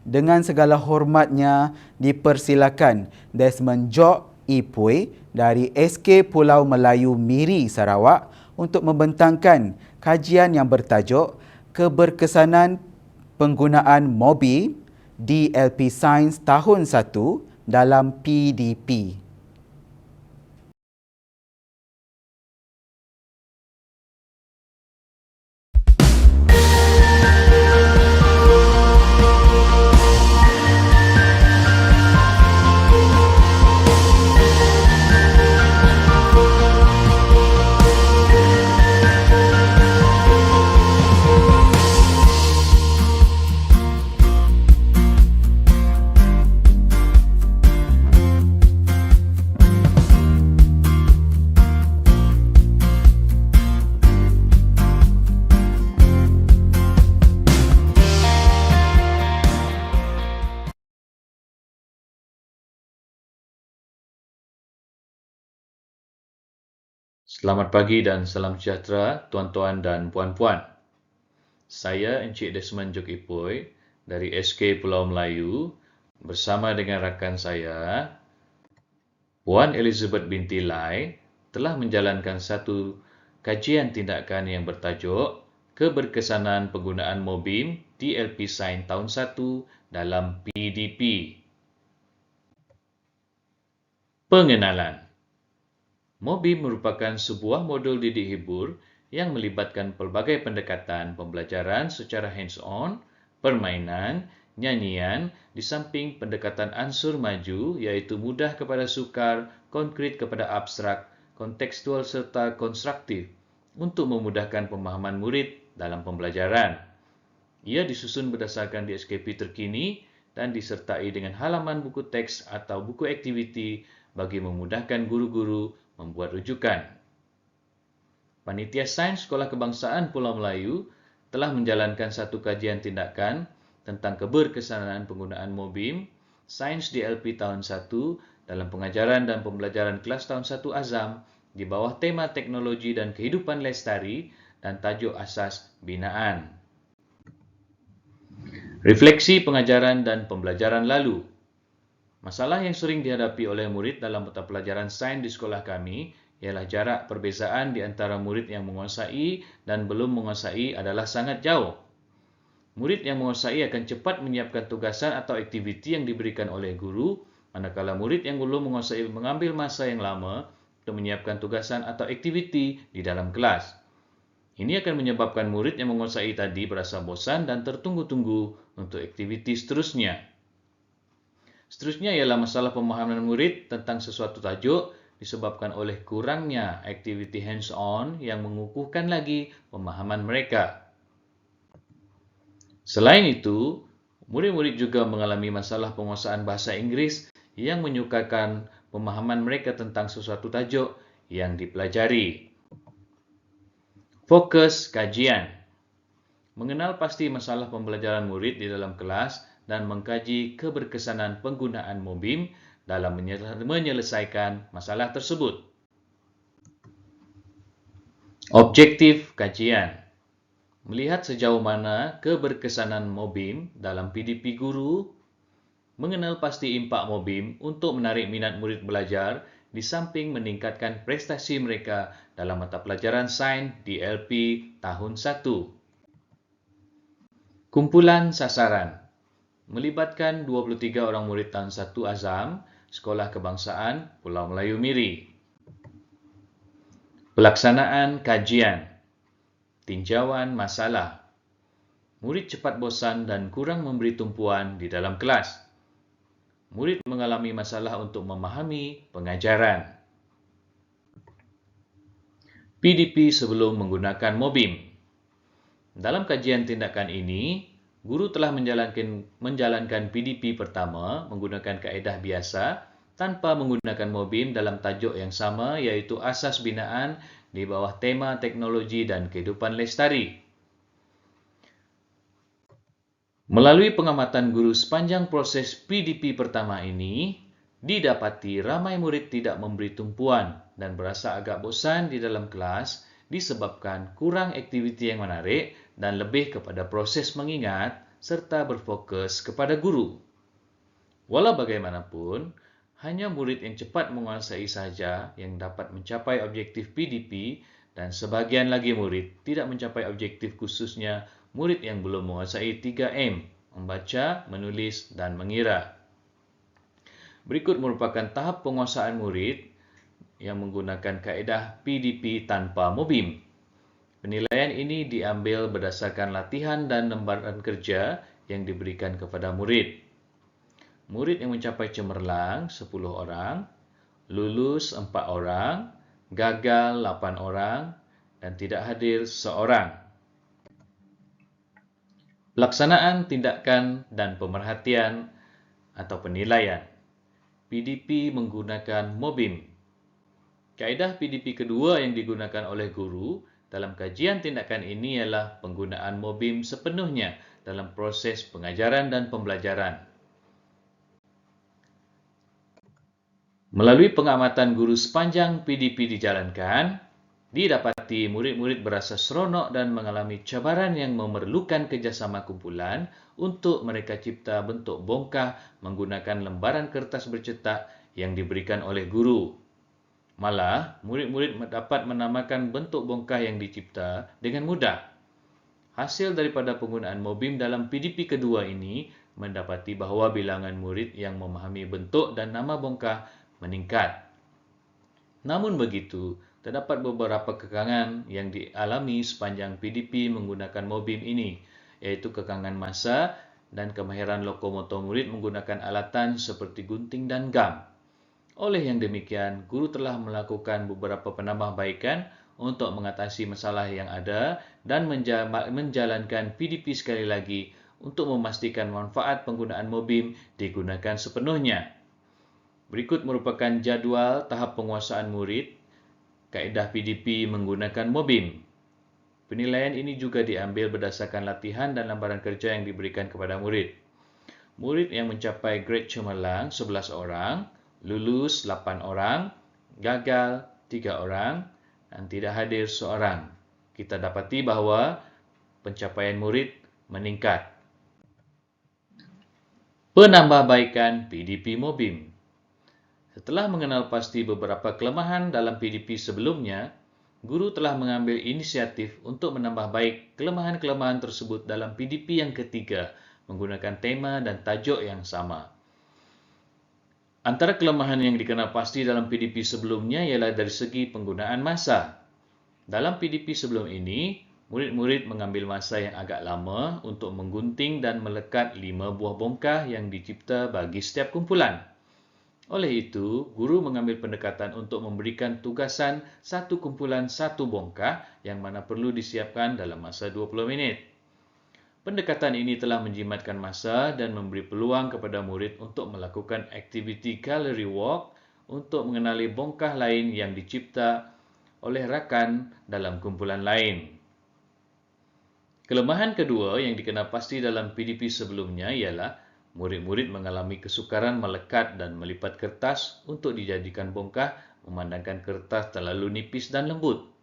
Dengan segala hormatnya, dipersilakan Desmond Jock Ipui dari SK Pulau Melayu Miri, Sarawak untuk membentangkan kajian yang bertajuk Keberkesanan Penggunaan Mobil DLP Sains Tahun 1 dalam PDP. Selamat pagi dan salam sejahtera tuan-tuan dan puan-puan. Saya Encik Desmond Jock Ipui dari SK Pulau Melayu bersama dengan rakan saya, Puan Elizabeth binti Lai, telah menjalankan satu kajian tindakan yang bertajuk Keberkesanan Penggunaan Mobim DLP Sains Tahun 1 dalam PDP. Pengenalan. Mobim merupakan sebuah modul didik hibur yang melibatkan pelbagai pendekatan pembelajaran secara hands-on, permainan, nyanyian, di samping pendekatan ansur maju iaitu mudah kepada sukar, konkret kepada abstrak, kontekstual serta konstruktif untuk memudahkan pemahaman murid dalam pembelajaran. Ia disusun berdasarkan DSKP terkini dan disertai dengan halaman buku teks atau buku aktiviti bagi memudahkan guru-guru membuat rujukan. Panitia Sains Sekolah Kebangsaan Pulau Melayu telah menjalankan satu kajian tindakan tentang keberkesanan penggunaan Mobim Sains DLP Tahun 1 dalam pengajaran dan pembelajaran kelas Tahun 1 Azam di bawah tema Teknologi dan Kehidupan Lestari dan tajuk asas binaan. Refleksi pengajaran dan pembelajaran lalu. Masalah yang sering dihadapi oleh murid dalam mata pelajaran sains di sekolah kami ialah jarak perbezaan di antara murid yang menguasai dan belum menguasai adalah sangat jauh. Murid yang menguasai akan cepat menyiapkan tugasan atau aktiviti yang diberikan oleh guru, manakala murid yang belum menguasai mengambil masa yang lama untuk menyiapkan tugasan atau aktiviti di dalam kelas. Ini akan menyebabkan murid yang menguasai tadi berasa bosan dan tertunggu-tunggu untuk aktiviti seterusnya. Seterusnya ialah masalah pemahaman murid tentang sesuatu tajuk disebabkan oleh kurangnya aktiviti hands-on yang mengukuhkan lagi pemahaman mereka. Selain itu, murid-murid juga mengalami masalah penguasaan bahasa Inggeris yang menyukarkan pemahaman mereka tentang sesuatu tajuk yang dipelajari. Fokus kajian. Mengenal pasti masalah pembelajaran murid di dalam kelas dan mengkaji keberkesanan penggunaan Mobim dalam menyelesaikan masalah tersebut. Objektif kajian. Melihat sejauh mana keberkesanan Mobim dalam PDP guru, mengenal pasti impak Mobim untuk menarik minat murid belajar di samping meningkatkan prestasi mereka dalam mata pelajaran sains DLP Tahun 1. Kumpulan sasaran. Melibatkan 23 orang murid tahun 1 Azam, Sekolah Kebangsaan Pulau Melayu Miri. Pelaksanaan kajian. Tinjauan masalah. Murid cepat bosan dan kurang memberi tumpuan di dalam kelas. Murid mengalami masalah untuk memahami pengajaran. PDP sebelum menggunakan Mobim. Dalam kajian tindakan ini, guru telah menjalankan PDP pertama menggunakan kaedah biasa tanpa menggunakan Mobim dalam tajuk yang sama iaitu asas binaan di bawah tema teknologi dan kehidupan lestari. Melalui pengamatan guru sepanjang proses PDP pertama ini, didapati ramai murid tidak memberi tumpuan dan berasa agak bosan di dalam kelas disebabkan kurang aktiviti yang menarik dan lebih kepada proses mengingat serta berfokus kepada guru. Walau bagaimanapun, hanya murid yang cepat menguasai sahaja yang dapat mencapai objektif PDP dan sebahagian lagi murid tidak mencapai objektif, khususnya murid yang belum menguasai 3M, membaca, menulis dan mengira. Berikut merupakan tahap penguasaan murid yang menggunakan kaedah PDP tanpa MOBIM. Penilaian ini diambil berdasarkan latihan dan lembaran kerja yang diberikan kepada murid. Murid yang mencapai cemerlang 10 orang, lulus 4 orang, gagal 8 orang dan tidak hadir seorang. Pelaksanaan tindakan dan pemerhatian atau penilaian. PDP menggunakan MOBIM. Kaedah PDP kedua yang digunakan oleh guru dalam kajian tindakan ini ialah penggunaan MOBIM sepenuhnya dalam proses pengajaran dan pembelajaran. Melalui pengamatan guru sepanjang PDP dijalankan, didapati murid-murid berasa seronok dan mengalami cabaran yang memerlukan kerjasama kumpulan untuk mereka cipta bentuk bongkah menggunakan lembaran kertas bercetak yang diberikan oleh guru. Malah, murid-murid dapat menamakan bentuk bongkah yang dicipta dengan mudah. Hasil daripada penggunaan MOBIM dalam PDP kedua ini mendapati bahawa bilangan murid yang memahami bentuk dan nama bongkah meningkat. Namun begitu, terdapat beberapa kekangan yang dialami sepanjang PDP menggunakan MOBIM ini, iaitu kekangan masa dan kemahiran lokomotor murid menggunakan alatan seperti gunting dan gam. Oleh yang demikian, guru telah melakukan beberapa penambahbaikan untuk mengatasi masalah yang ada dan menjalankan PDP sekali lagi untuk memastikan manfaat penggunaan MOBIM digunakan sepenuhnya. Berikut merupakan jadual tahap penguasaan murid kaedah PDP menggunakan MOBIM. Penilaian ini juga diambil berdasarkan latihan dan lembaran kerja yang diberikan kepada murid. Murid yang mencapai grade cemerlang 11 orang, lulus 8 orang, gagal 3 orang dan tidak hadir seorang. Kita dapati bahawa pencapaian murid meningkat. Penambahbaikan PDP MOBIM. Setelah mengenal pasti beberapa kelemahan dalam PDP sebelumnya, guru telah mengambil inisiatif untuk menambah baik kelemahan-kelemahan tersebut dalam PDP yang ketiga menggunakan tema dan tajuk yang sama. Antara kelemahan yang dikenal pasti dalam PDP sebelumnya ialah dari segi penggunaan masa. Dalam PDP sebelum ini, murid-murid mengambil masa yang agak lama untuk menggunting dan melekat 5 buah bongkah yang dicipta bagi setiap kumpulan. Oleh itu, guru mengambil pendekatan untuk memberikan tugasan satu kumpulan satu bongkah yang mana perlu disiapkan dalam masa 20 minit. Pendekatan ini telah menjimatkan masa dan memberi peluang kepada murid untuk melakukan aktiviti gallery walk untuk mengenali bongkah lain yang dicipta oleh rakan dalam kumpulan lain. Kelemahan kedua yang dikenal pasti dalam PDP sebelumnya ialah murid-murid mengalami kesukaran melekat dan melipat kertas untuk dijadikan bongkah memandangkan kertas terlalu nipis dan lembut.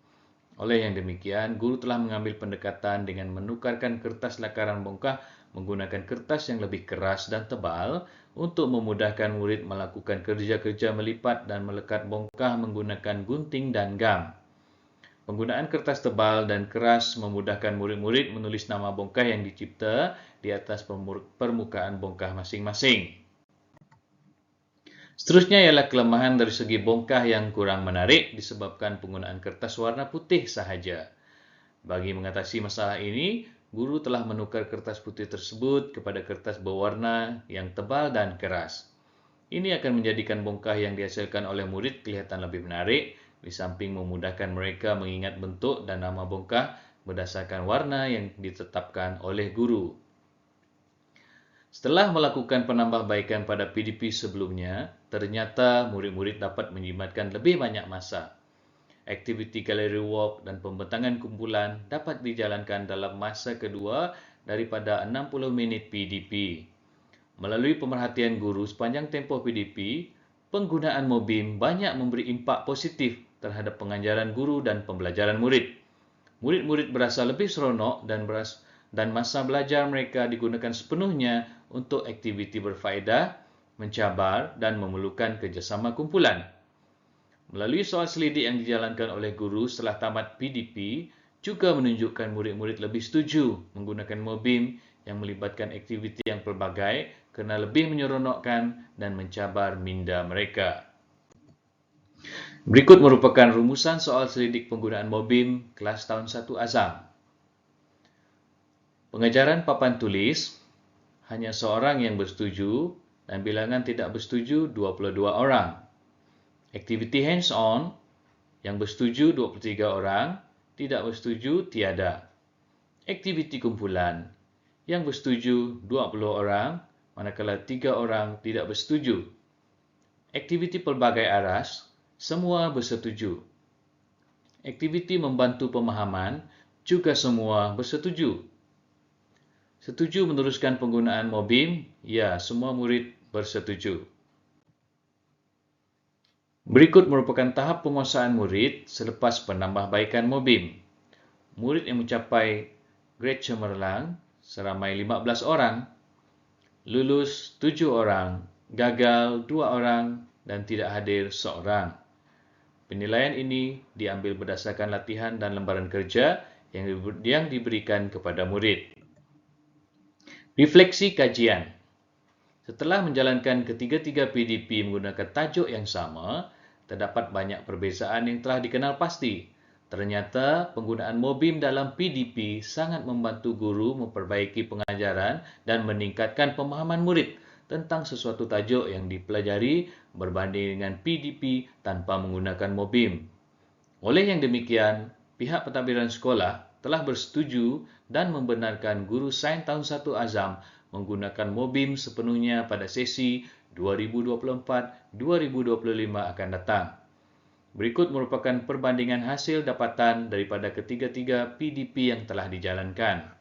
Oleh yang demikian, guru telah mengambil pendekatan dengan menukarkan kertas lakaran bongkah menggunakan kertas yang lebih keras dan tebal untuk memudahkan murid melakukan kerja-kerja melipat dan melekat bongkah menggunakan gunting dan gam. Penggunaan kertas tebal dan keras memudahkan murid-murid menulis nama bongkah yang dicipta di atas permukaan bongkah masing-masing. Seterusnya ialah kelemahan dari segi bongkah yang kurang menarik disebabkan penggunaan kertas warna putih sahaja. Bagi mengatasi masalah ini, guru telah menukar kertas putih tersebut kepada kertas berwarna yang tebal dan keras. Ini akan menjadikan bongkah yang dihasilkan oleh murid kelihatan lebih menarik, di samping memudahkan mereka mengingat bentuk dan nama bongkah berdasarkan warna yang ditetapkan oleh guru. Setelah melakukan penambahbaikan pada PDP sebelumnya, ternyata murid-murid dapat menjimatkan lebih banyak masa. Aktiviti gallery walk dan pembentangan kumpulan dapat dijalankan dalam masa kedua daripada 60 minit PDP. Melalui pemerhatian guru sepanjang tempoh PDP, penggunaan MOBIM banyak memberi impak positif terhadap pengajaran guru dan pembelajaran murid. Murid-murid berasa lebih seronok dan dan masa belajar mereka digunakan sepenuhnya untuk aktiviti berfaedah, mencabar dan memerlukan kerjasama kumpulan. Melalui soal selidik yang dijalankan oleh guru setelah tamat PDP, juga menunjukkan murid-murid lebih setuju menggunakan MOBIM yang melibatkan aktiviti yang pelbagai kerana lebih menyeronokkan dan mencabar minda mereka. Berikut merupakan rumusan soal selidik penggunaan MOBIM kelas tahun 1 Azam. Pengejaran papan tulis, hanya seorang yang bersetuju dan bilangan tidak bersetuju 22 orang. Aktiviti hands-on, yang bersetuju 23 orang, tidak bersetuju tiada. Aktiviti kumpulan, yang bersetuju 20 orang, manakala 3 orang tidak bersetuju. Aktiviti pelbagai aras, semua bersetuju. Aktiviti membantu pemahaman, juga semua bersetuju. Setuju meneruskan penggunaan MOBIM? Ya, semua murid bersetuju. Berikut merupakan tahap penguasaan murid selepas penambahbaikan MOBIM. Murid yang mencapai grade cemerlang seramai 15 orang, lulus 7 orang, gagal 2 orang dan tidak hadir seorang. Penilaian ini diambil berdasarkan latihan dan lembaran kerja yang diberikan kepada murid. Refleksi kajian. Setelah menjalankan ketiga-tiga PDP menggunakan tajuk yang sama, terdapat banyak perbezaan yang telah dikenal pasti. Ternyata penggunaan MOBIM dalam PDP sangat membantu guru memperbaiki pengajaran dan meningkatkan pemahaman murid tentang sesuatu tajuk yang dipelajari berbanding dengan PDP tanpa menggunakan MOBIM. Oleh yang demikian, pihak pentadbiran sekolah telah bersetuju dan membenarkan guru sains tahun 1 Azam menggunakan MOBIM sepenuhnya pada sesi 2024-2025 akan datang. Berikut merupakan perbandingan hasil dapatan daripada ketiga-tiga PDP yang telah dijalankan.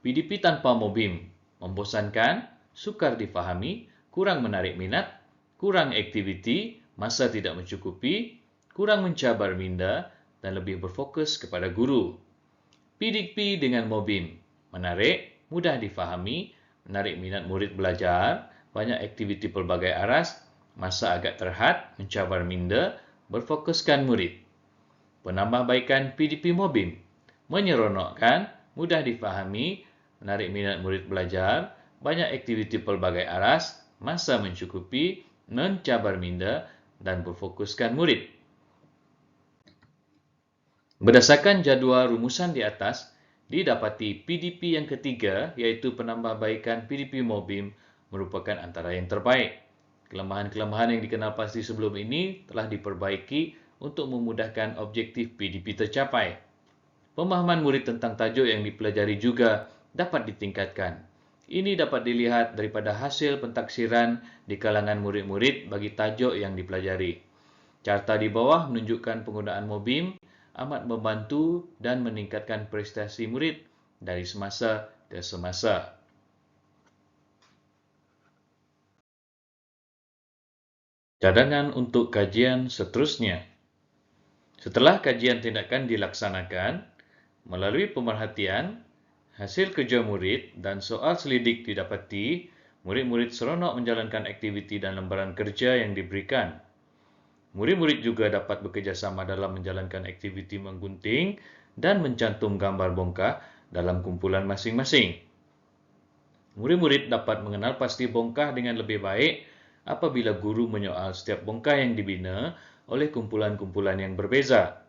PDP tanpa MOBIM, membosankan, sukar difahami, kurang menarik minat, kurang aktiviti, masa tidak mencukupi, kurang mencabar minda dan lebih berfokus kepada guru. PDP dengan MOBIM, menarik, mudah difahami, menarik minat murid belajar, banyak aktiviti pelbagai aras, masa agak terhad, mencabar minda, berfokuskan murid. Penambahbaikan PDP MOBIM, menyeronokkan, mudah difahami, menarik minat murid belajar, banyak aktiviti pelbagai aras, masa mencukupi, mencabar minda dan berfokuskan murid. Berdasarkan jadual rumusan di atas, didapati PDP yang ketiga iaitu penambahbaikan PDP MOBIM merupakan antara yang terbaik. Kelemahan-kelemahan yang dikenal pasti sebelum ini telah diperbaiki untuk memudahkan objektif PDP tercapai. Pemahaman murid tentang tajuk yang dipelajari juga dapat ditingkatkan. Ini dapat dilihat daripada hasil pentaksiran di kalangan murid-murid bagi tajuk yang dipelajari. Carta di bawah menunjukkan penggunaan MOBIM amat membantu dan meningkatkan prestasi murid dari semasa ke semasa. Cadangan untuk kajian seterusnya. Setelah kajian tindakan dilaksanakan, melalui pemerhatian, hasil kerja murid dan soal selidik didapati, murid-murid seronok menjalankan aktiviti dan lembaran kerja yang diberikan. Murid-murid juga dapat bekerjasama dalam menjalankan aktiviti menggunting dan mencantum gambar bongkah dalam kumpulan masing-masing. Murid-murid dapat mengenal pasti bongkah dengan lebih baik apabila guru menyoal setiap bongkah yang dibina oleh kumpulan-kumpulan yang berbeza.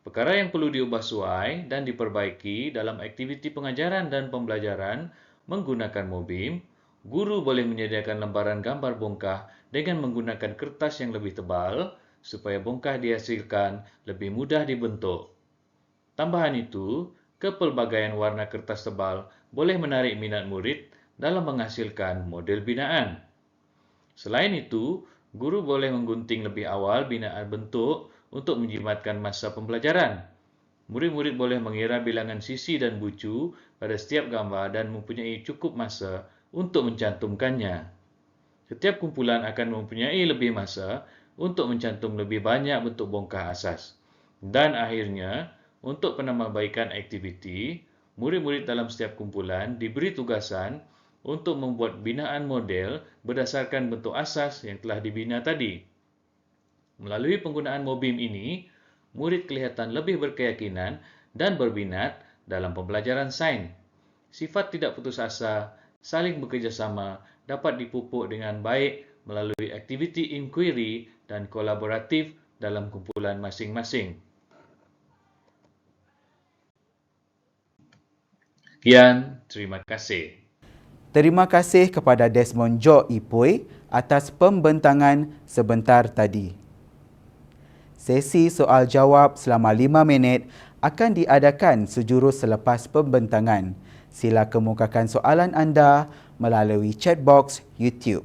Perkara yang perlu diubah suai dan diperbaiki dalam aktiviti pengajaran dan pembelajaran menggunakan MOBIM, guru boleh menyediakan lembaran gambar bongkah dengan menggunakan kertas yang lebih tebal supaya bongkah dihasilkan lebih mudah dibentuk. Tambahan itu, kepelbagaian warna kertas tebal boleh menarik minat murid dalam menghasilkan model binaan. Selain itu, guru boleh menggunting lebih awal binaan bentuk untuk menjimatkan masa pembelajaran. Murid-murid boleh mengira bilangan sisi dan bucu pada setiap gambar dan mempunyai cukup masa untuk mencantumkannya. Setiap kumpulan akan mempunyai lebih masa untuk mencantum lebih banyak bentuk bongkah asas. Dan akhirnya, untuk penambahbaikan aktiviti, murid-murid dalam setiap kumpulan diberi tugasan untuk membuat binaan model berdasarkan bentuk asas yang telah dibina tadi. Melalui penggunaan Mobim ini, murid kelihatan lebih berkeyakinan dan berminat dalam pembelajaran sains. Sifat tidak putus asa, saling bekerjasama dapat dipupuk dengan baik melalui aktiviti inquiry dan kolaboratif dalam kumpulan masing-masing. Sekian, terima kasih. Terima kasih kepada Desmond Jock Ipui atas pembentangan sebentar tadi. Sesi soal jawab selama 5 minit akan diadakan sejurus selepas pembentangan. Sila kemukakan soalan anda melalui chat box YouTube.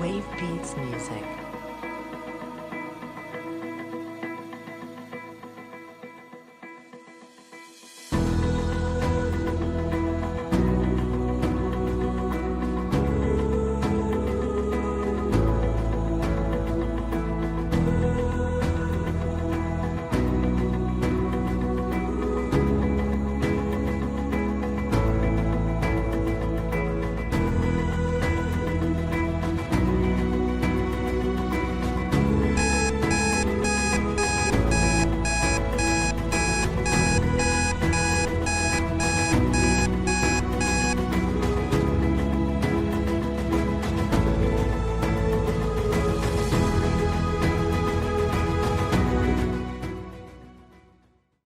Wave Beats Music.